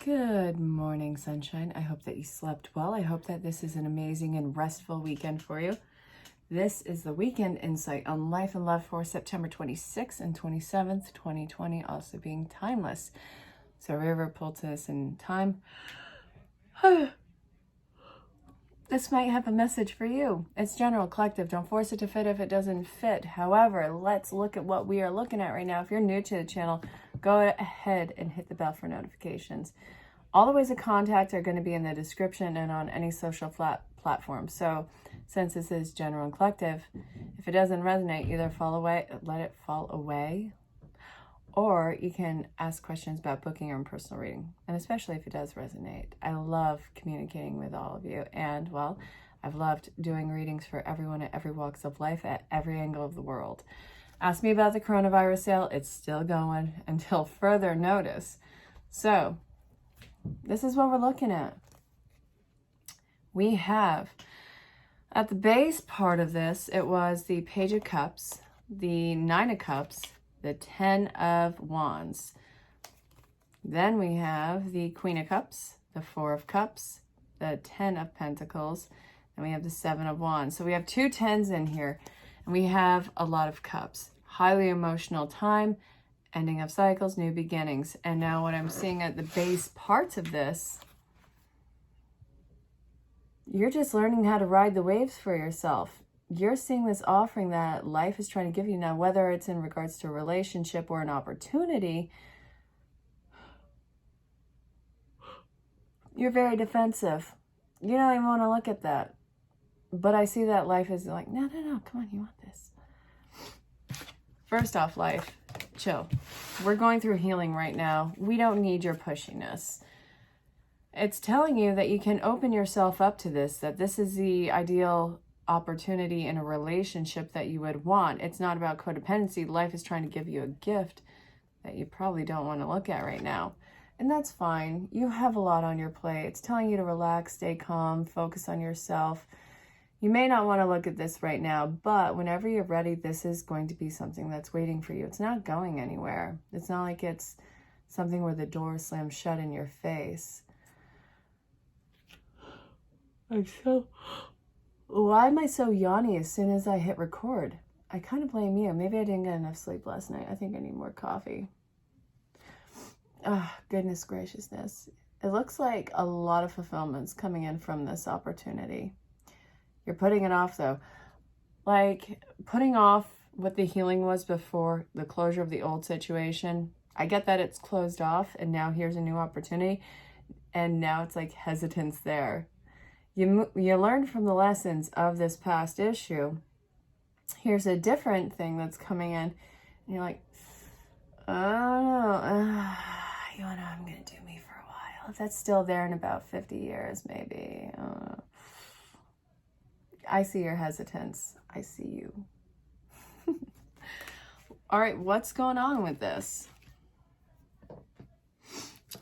Good morning, sunshine. I hope that you slept well. I hope that this is an amazing and restful weekend for you. This is the Weekend Insight on Life and Love for September 26th and 27th, 2020, also being timeless. So river poultice in time. This might have a message for you. It's general, collective. Don't force it to fit if it doesn't fit. However, let's look at what we are looking at right now. If you're new to the channel, go ahead and hit the bell for notifications. All the ways of contact are going to be in the description and on any social platform. So since this is general and collective, if it doesn't resonate, either let it fall away, or you can ask questions about booking or personal reading, and especially if it does resonate. I love communicating with all of you, and well, I've loved doing readings for everyone at every walks of life at every angle of the world. Ask me about the coronavirus sale. It's still going until further notice. So this is what we're looking at. We have at the base part of this, it was the Page of Cups, the Nine of Cups, the 10 of Wands. Then we have the Queen of Cups, the 4 of Cups, the 10 of Pentacles, and we have the 7 of Wands. So we have two 10s in here, and we have a lot of cups. Highly emotional time, ending of cycles, new beginnings. And now what I'm seeing at the base parts of this, you're just learning how to ride the waves for yourself. You're seeing this offering that life is trying to give you now, whether it's in regards to a relationship or an opportunity. You're very defensive. You don't even want to look at that. But I see that life is like, no, come on, you want this. First off, life, chill. We're going through healing right now. We don't need your pushiness. It's telling you that you can open yourself up to this, that this is the ideal opportunity in a relationship that you would want. It's not about codependency. Life is trying to give you a gift that you probably don't want to look at right now. And that's fine. You have a lot on your plate. It's telling you to relax, stay calm, focus on yourself. You may not want to look at this right now, but whenever you're ready, this is going to be something that's waiting for you. It's not going anywhere. It's not like it's something where the door slams shut in your face. Why am I so yawny as soon as I hit record? I kind of blame you. Maybe I didn't get enough sleep last night. I think I need more coffee. Goodness graciousness. It looks like a lot of fulfillment's coming in from this opportunity. You're putting it off though. Like putting off what the healing was before the closure of the old situation. I get that it's closed off and now here's a new opportunity. And now it's like hesitance there. You learned from the lessons of this past issue. Here's a different thing that's coming in. And you're like, oh, you know, I'm going to do me for a while. If that's still there in about 50 years, maybe. I see your hesitance. I see you. All right, what's going on with this?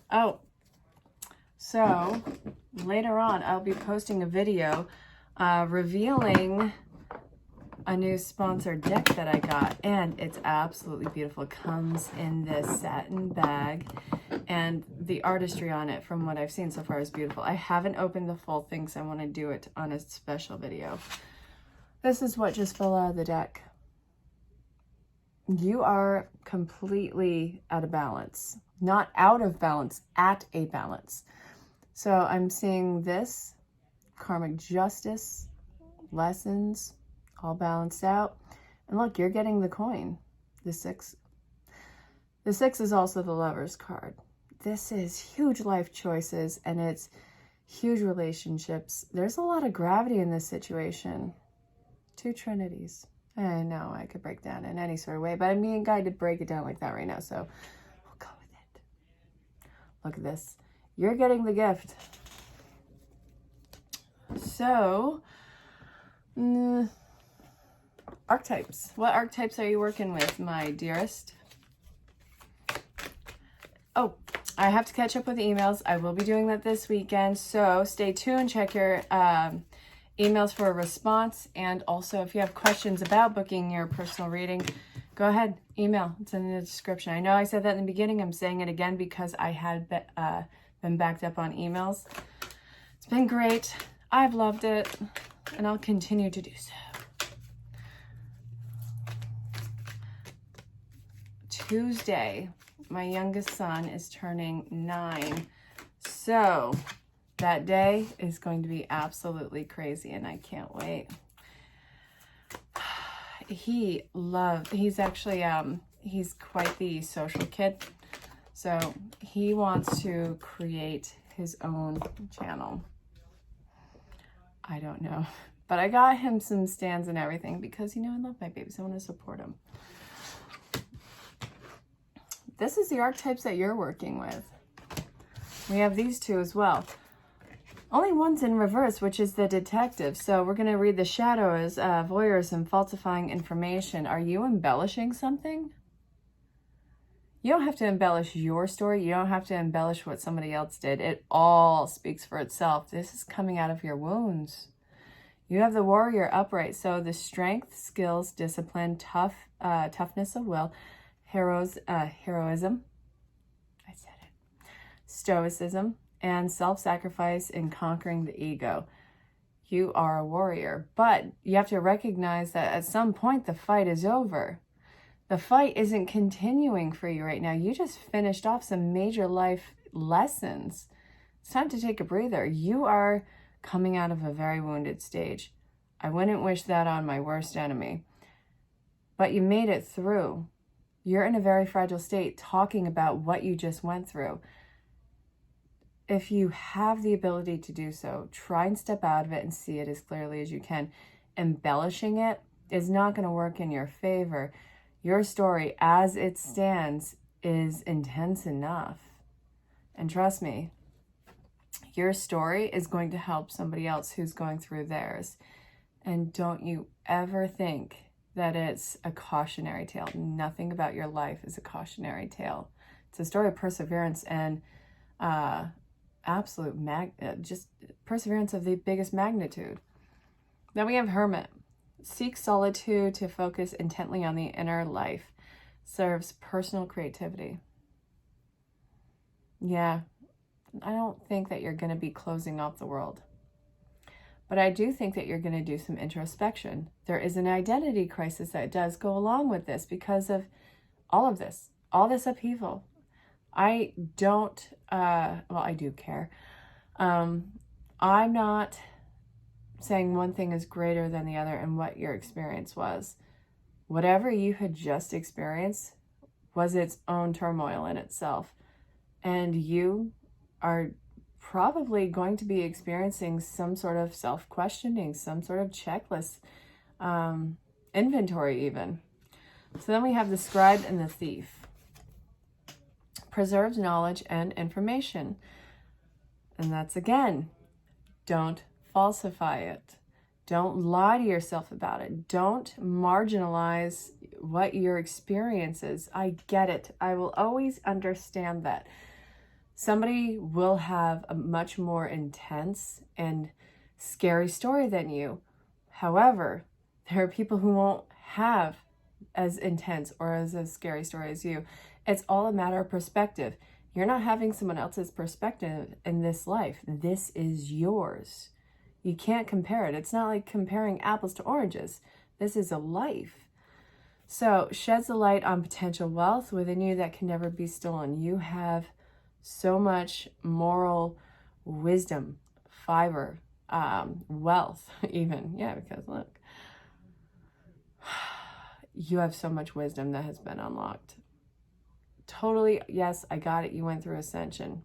Oh, so later on, I'll be posting a video revealing a new sponsored deck that I got, and it's absolutely beautiful. It comes in this satin bag, and the artistry on it, from what I've seen so far, is beautiful. I haven't opened the full thing, so I want to do it on a special video. This is what just fell out of the deck. You are completely out of balance. Not out of balance, at a balance. So I'm seeing this, karmic justice, lessons, all balanced out. And look, you're getting the coin, the 6. The 6 is also the Lover's card. This is huge life choices and it's huge relationships. There's a lot of gravity in this situation. 2 trinities. I know I could break down in any sort of way, but I'm being guided to break it down like that right now, so we'll go with it. Look at this. You're getting the gift. So, archetypes. What archetypes are you working with, my dearest? Oh, I have to catch up with emails. I will be doing that this weekend, so stay tuned. Check your emails for a response. And also, if you have questions about booking your personal reading, go ahead, email. It's in the description. I know I said that in the beginning. I'm saying it again because I had been backed up on emails. It's been great. I've loved it, and I'll continue to do so. Tuesday, my youngest son is turning 9. So that day is going to be absolutely crazy, and I can't wait. He's actually, he's quite the social kid. So he wants to create his own channel. I don't know, but I got him some stands and everything because, you know, I love my babies. I want to support them. This is the archetypes that you're working with. We have these two as well. Only one's in reverse, which is the detective. So we're going to read the shadows, voyeurism, falsifying information. Are you embellishing something? You don't have to embellish your story. You don't have to embellish what somebody else did. It all speaks for itself. This is coming out of your wounds. You have the warrior upright. So the strength, skills, discipline, toughness of will, heroism. I said it. Stoicism and self-sacrifice in conquering the ego. You are a warrior, but you have to recognize that at some point the fight is over. The fight isn't continuing for you right now. You just finished off some major life lessons. It's time to take a breather. You are coming out of a very wounded stage. I wouldn't wish that on my worst enemy. But you made it through. You're in a very fragile state talking about what you just went through. If you have the ability to do so, try and step out of it and see it as clearly as you can. Embellishing it is not going to work in your favor. Your story as it stands is intense enough. And trust me, your story is going to help somebody else who's going through theirs. And don't you ever think that it's a cautionary tale. Nothing about your life is a cautionary tale. It's a story of perseverance and absolute just perseverance of the biggest magnitude. Then we have Hermit. Seek solitude to focus intently on the inner life. Serves personal creativity. Yeah, I don't think that you're going to be closing off the world. But I do think that you're going to do some introspection. There is an identity crisis that does go along with this because of all of this, all this upheaval. I don't, well, I do care. I'm not saying one thing is greater than the other and what your experience was. Whatever you had just experienced was its own turmoil in itself. And you are probably going to be experiencing some sort of self-questioning, some sort of checklist, inventory even. So then we have the scribe and the thief. Preserves knowledge and information. And that's again, don't falsify it. Don't lie to yourself about it. Don't marginalize what your experience is. I get it. I will always understand that. Somebody will have a much more intense and scary story than you. However, there are people who won't have as intense or as a scary story as you. It's all a matter of perspective. You're not having someone else's perspective in this life. This is yours. You can't compare it. It's not like comparing apples to oranges. This is a life. So sheds a light on potential wealth within you that can never be stolen. You have so much moral wisdom, fiber, wealth even. Yeah, because look, you have so much wisdom that has been unlocked. Totally, yes, I got it. You went through ascension.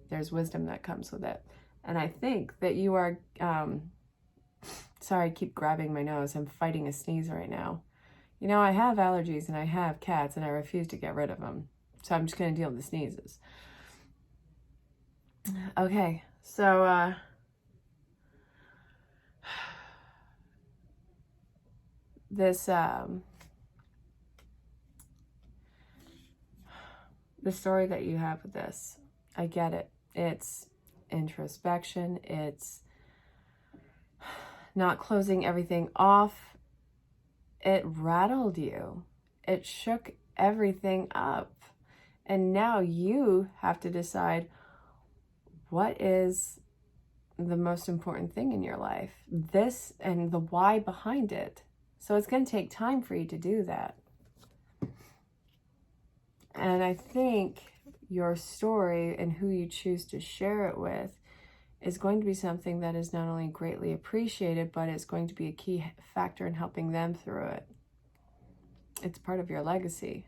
There's wisdom that comes with it. And I think that you are, sorry, I keep grabbing my nose. I'm fighting a sneeze right now. You know, I have allergies and I have cats and I refuse to get rid of them. So I'm just going to deal with the sneezes. Okay, so, this, the story that you have with this, I get it. It's introspection. It's not closing everything off. It rattled you. It shook everything up. And now you have to decide, what is the most important thing in your life? This and the why behind it. So it's going to take time for you to do that. And I think your story and who you choose to share it with is going to be something that is not only greatly appreciated, but it's going to be a key factor in helping them through it. It's part of your legacy.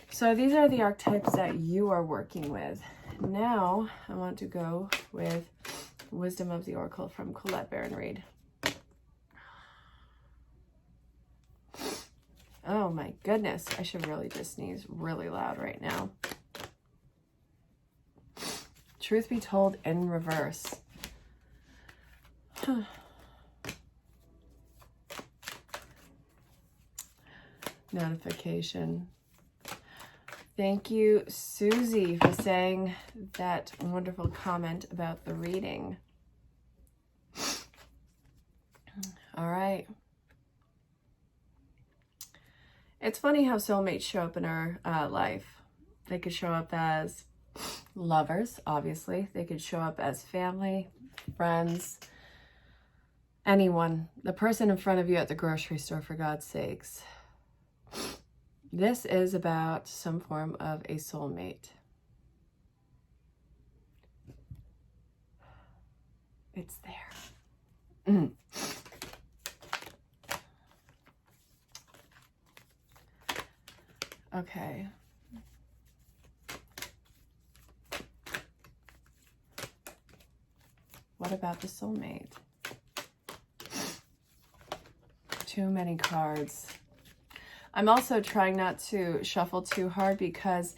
So these are the archetypes that you are working with. Now I want to go with Wisdom of the Oracle from Colette Baron Reid. Oh my goodness, I should really just sneeze really loud right now. Truth be told, in reverse. Notification. Thank you, Susie, for saying that wonderful comment about the reading. All right. It's funny how soulmates show up in our life. They could show up as lovers, obviously. They could show up as family, friends, anyone. The person in front of you at the grocery store, for God's sakes. This is about some form of a soulmate. It's there. Okay. What about the soulmate? Too many cards. I'm also trying not to shuffle too hard because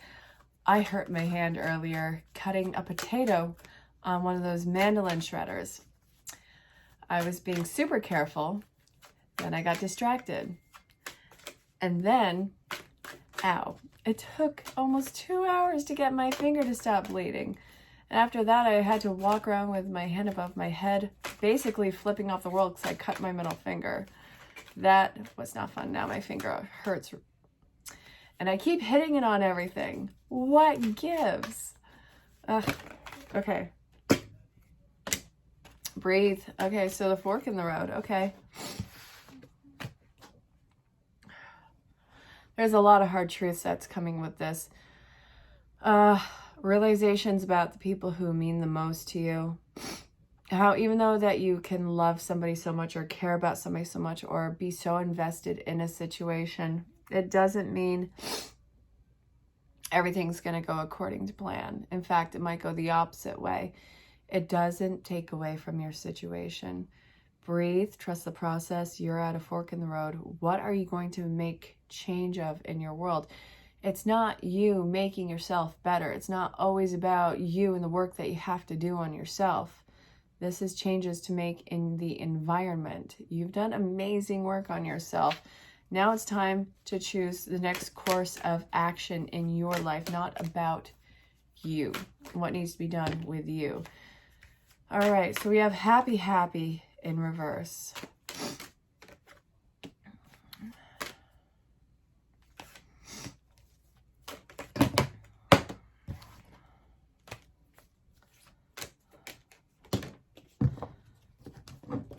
I hurt my hand earlier cutting a potato on one of those mandolin shredders. I was being super careful, then I got distracted. And then, ow, it took almost 2 hours to get my finger to stop bleeding. And after that, I had to walk around with my hand above my head, basically flipping off the world because I cut my middle finger. That was not fun. Now my finger hurts. And I keep hitting it on everything. What gives? Ugh. Okay. Breathe. Okay, so the fork in the road. Okay. There's a lot of hard truths that's coming with this. Realizations about the people who mean the most to you. How even though that you can love somebody so much or care about somebody so much or be so invested in a situation, it doesn't mean everything's going to go according to plan. In fact, it might go the opposite way. It doesn't take away from your situation. Breathe, trust the process. You're at a fork in the road. What are you going to make change of in your world? It's not you making yourself better. It's not always about you and the work that you have to do on yourself. This is changes to make in the environment. You've done amazing work on yourself. Now it's time to choose the next course of action in your life, not about you, what needs to be done with you. All right, so we have happy, happy in reverse.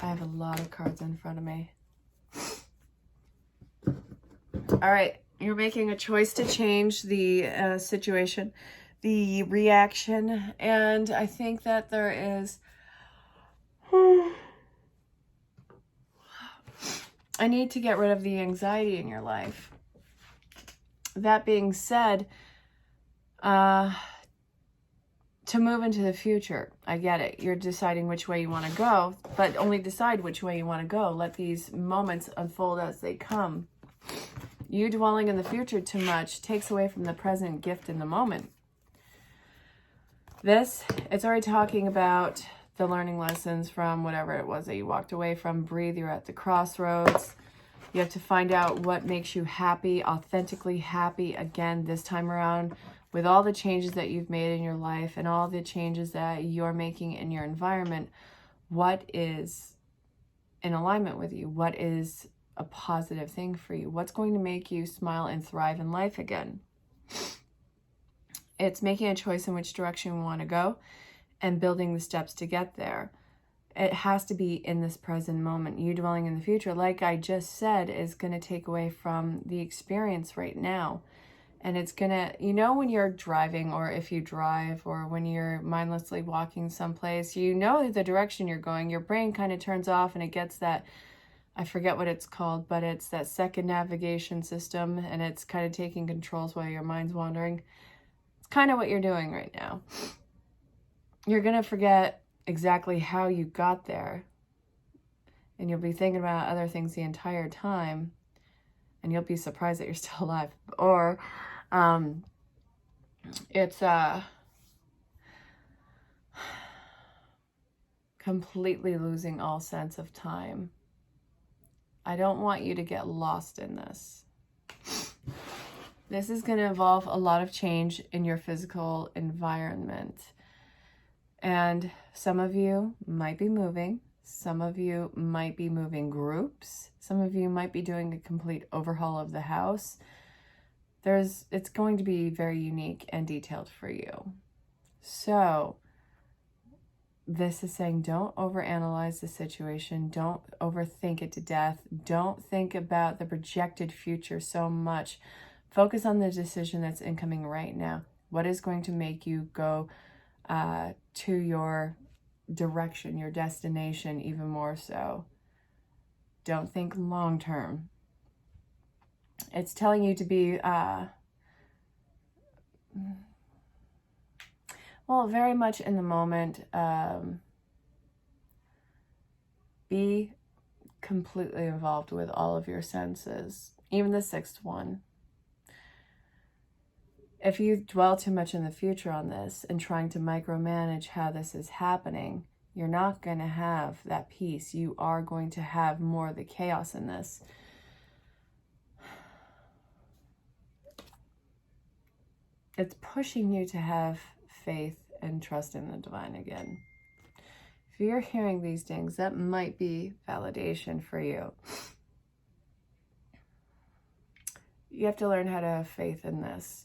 I have a lot of cards in front of me. All right, you're making a choice to change the situation, the reaction, and I think that there is... I need to get rid of the anxiety in your life. That being said, to move into the future, I get it. You're deciding which way you want to go, but only decide which way you want to go. Let these moments unfold as they come. You dwelling in the future too much takes away from the present gift in the moment. It's already talking about the learning lessons from whatever it was that you walked away from. Breathe, you're at the crossroads. You have to find out what makes you happy, authentically happy again this time around. With all the changes that you've made in your life and all the changes that you're making in your environment, what is in alignment with you? What is a positive thing for you? What's going to make you smile and thrive in life again? It's making a choice in which direction we want to go and building the steps to get there. It has to be in this present moment. You dwelling in the future, like I just said, is going to take away from the experience right now. And it's going to, you know, when you're driving, or if you drive, or when you're mindlessly walking someplace, you know the direction you're going. Your brain kind of turns off and it gets that, I forget what it's called, but it's that second navigation system, and it's kind of taking controls while your mind's wandering. It's kind of what you're doing right now. You're going to forget exactly how you got there, and you'll be thinking about other things the entire time, and you'll be surprised that you're still alive. Or it's completely losing all sense of time. I don't want you to get lost in this. This is going to involve a lot of change in your physical environment. And some of you might be moving. Some of you might be moving groups. Some of you might be doing a complete overhaul of the house. It's going to be very unique and detailed for you. So this is saying, don't overanalyze the situation. Don't overthink it to death. Don't think about the projected future so much. Focus on the decision that's incoming right now. What is going to make you go to your direction, your destination, even more so. Don't think long term. It's telling you to be well, very much in the moment. Be completely involved with all of your senses, even the sixth one. If you dwell too much in the future on this and trying to micromanage how this is happening, you're not going to have that peace. You are going to have more of the chaos in this. It's pushing you to have faith and trust in the divine again. If you're hearing these things, that might be validation for you. You have to learn how to have faith in this.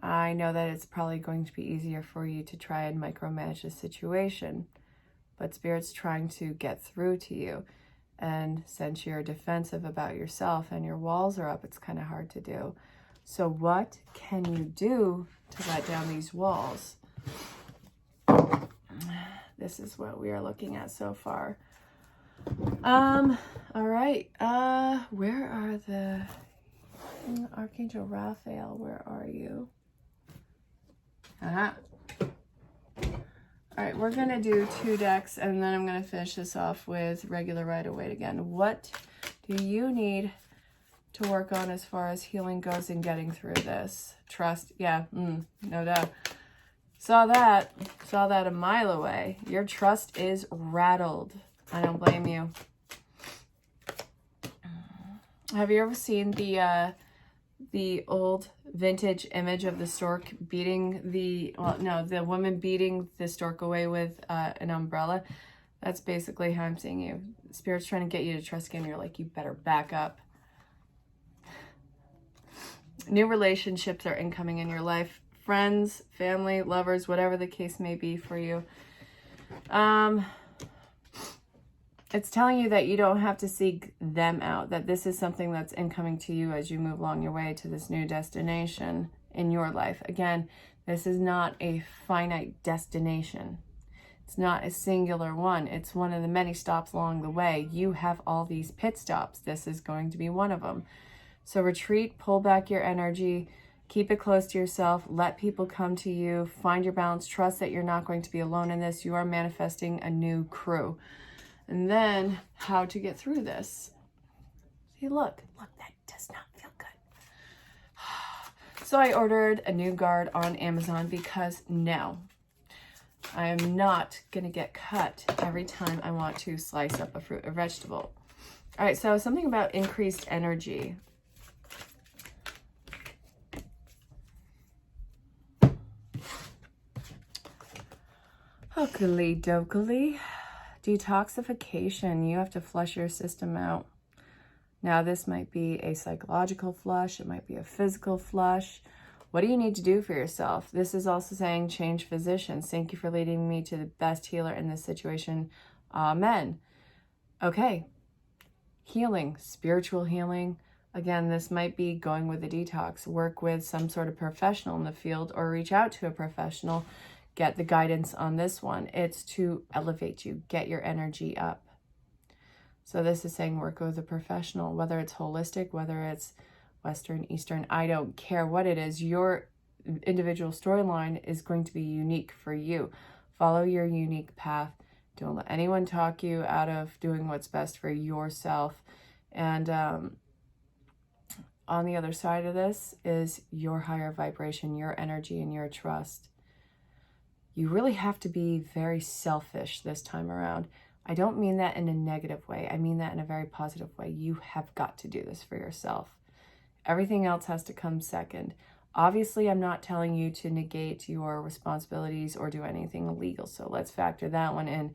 I know that it's probably going to be easier for you to try and micromanage the situation, but Spirit's trying to get through to you. And since you're defensive about yourself and your walls are up, it's kind of hard to do. So what can you do to let down these walls? This is what we are looking at so far. All right. Where are the Archangel Raphael? Where are you? All right, we're going to do 2 decks, and then I'm going to finish this off with regular Rider-Waite again. What do you need to work on as far as healing goes and getting through this? Trust, yeah, no doubt. Saw that a mile away. Your trust is rattled. I don't blame you. Have you ever seen the old vintage image of the stork beating the woman beating the stork away with an umbrella? That's basically how I'm seeing you. Spirit's trying to get you to trust again. You're like, you better back up. New relationships are incoming in your life. Friends, family, lovers, whatever the case may be for you. It's telling you that you don't have to seek them out, that this is something that's incoming to you as you move along your way to this new destination in your life. Again, this is not a finite destination. It's not a singular one. It's one of the many stops along the way. You have all these pit stops. This is going to be one of them. So retreat, pull back your energy, keep it close to yourself, let people come to you, find your balance, trust that you're not going to be alone in this. You are manifesting a new crew. And then how to get through this. See, look, that does not feel good. So I ordered a new guard on Amazon because no, I am not going to get cut every time I want to slice up a fruit or vegetable. All right, so something about increased energy. Okily dokily. Detoxification. You have to flush your system out. Now, this might be a psychological flush. It might be a physical flush. What do you need to do for yourself? This is also saying change physicians. Thank you for leading me to the best healer in this situation. Amen. Okay. Healing, spiritual healing. Again, this might be going with a detox. Work with some sort of professional in the field or reach out to a professional. Get the guidance on this one. It's to elevate you, get your energy up. So this is saying work with a professional, whether it's holistic, whether it's Western, Eastern, I don't care what it is. Your individual storyline is going to be unique for you. Follow your unique path. Don't let anyone talk you out of doing what's best for yourself. And on the other side of this is your higher vibration, your energy, and your trust. You really have to be very selfish this time around. I don't mean that in a negative way. I mean that in a very positive way. You have got to do this for yourself. Everything else has to come second. Obviously, I'm not telling you to negate your responsibilities or do anything illegal. So let's factor that one in.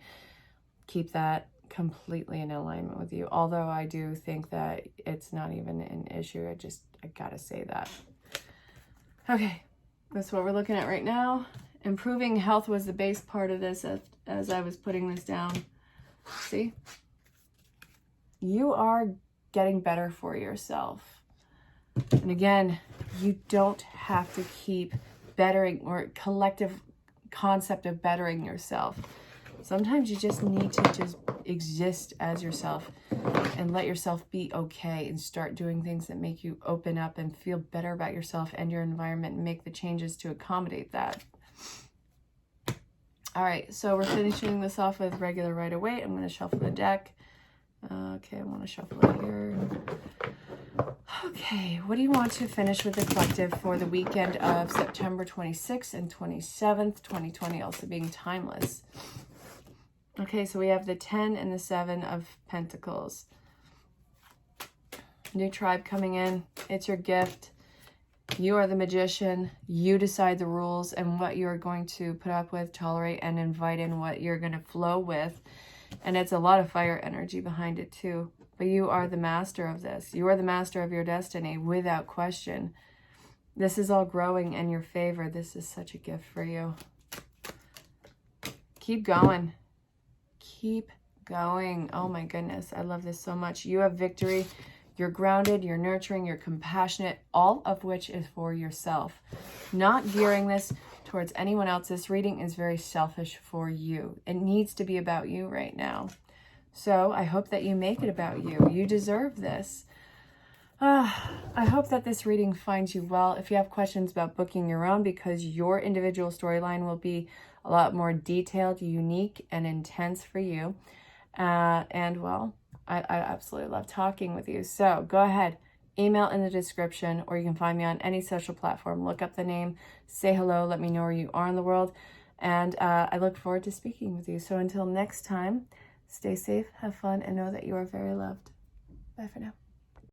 Keep that completely in alignment with you. Although I do think that it's not even an issue. I gotta say that. Okay, that's what we're looking at right now. Improving health was the base part of this as I was putting this down. See? You are getting better for yourself. And again, you don't have to keep bettering or collective concept of bettering yourself. Sometimes you just need to just exist as yourself and let yourself be okay and start doing things that make you open up and feel better about yourself and your environment and make the changes to accommodate that. All right, so we're finishing this off with regular Rider-Waite. I'm going to shuffle the deck. Okay, I want to shuffle it here. Okay, what do you want to finish with the collective for the weekend of September 26th and 27th, 2020, also being timeless? Okay, so we have the 10 and the 7 of Pentacles. New tribe coming in. It's your gift. You are the magician. You decide the rules and what you're going to put up with, tolerate, and invite in what you're going to flow with. And it's a lot of fire energy behind it too. But you are the master of this. You are the master of your destiny without question. This is all growing in your favor. This is such a gift for you. Keep going. Keep going. Oh my goodness. I love this so much. You have victory. You're grounded. You're nurturing. You're compassionate. All of which is for yourself. Not gearing this towards anyone else. This reading is very selfish for you. It needs to be about you right now. So I hope that you make it about you. You deserve this. I hope that this reading finds you well. If you have questions about booking your own, because your individual storyline will be a lot more detailed, unique, and intense for you. And well, I absolutely love talking with you. So go ahead, email in the description, or you can find me on any social platform. Look up the name, say hello, let me know where you are in the world. And I look forward to speaking with you. So until next time, stay safe, have fun, and know that you are very loved. Bye for now.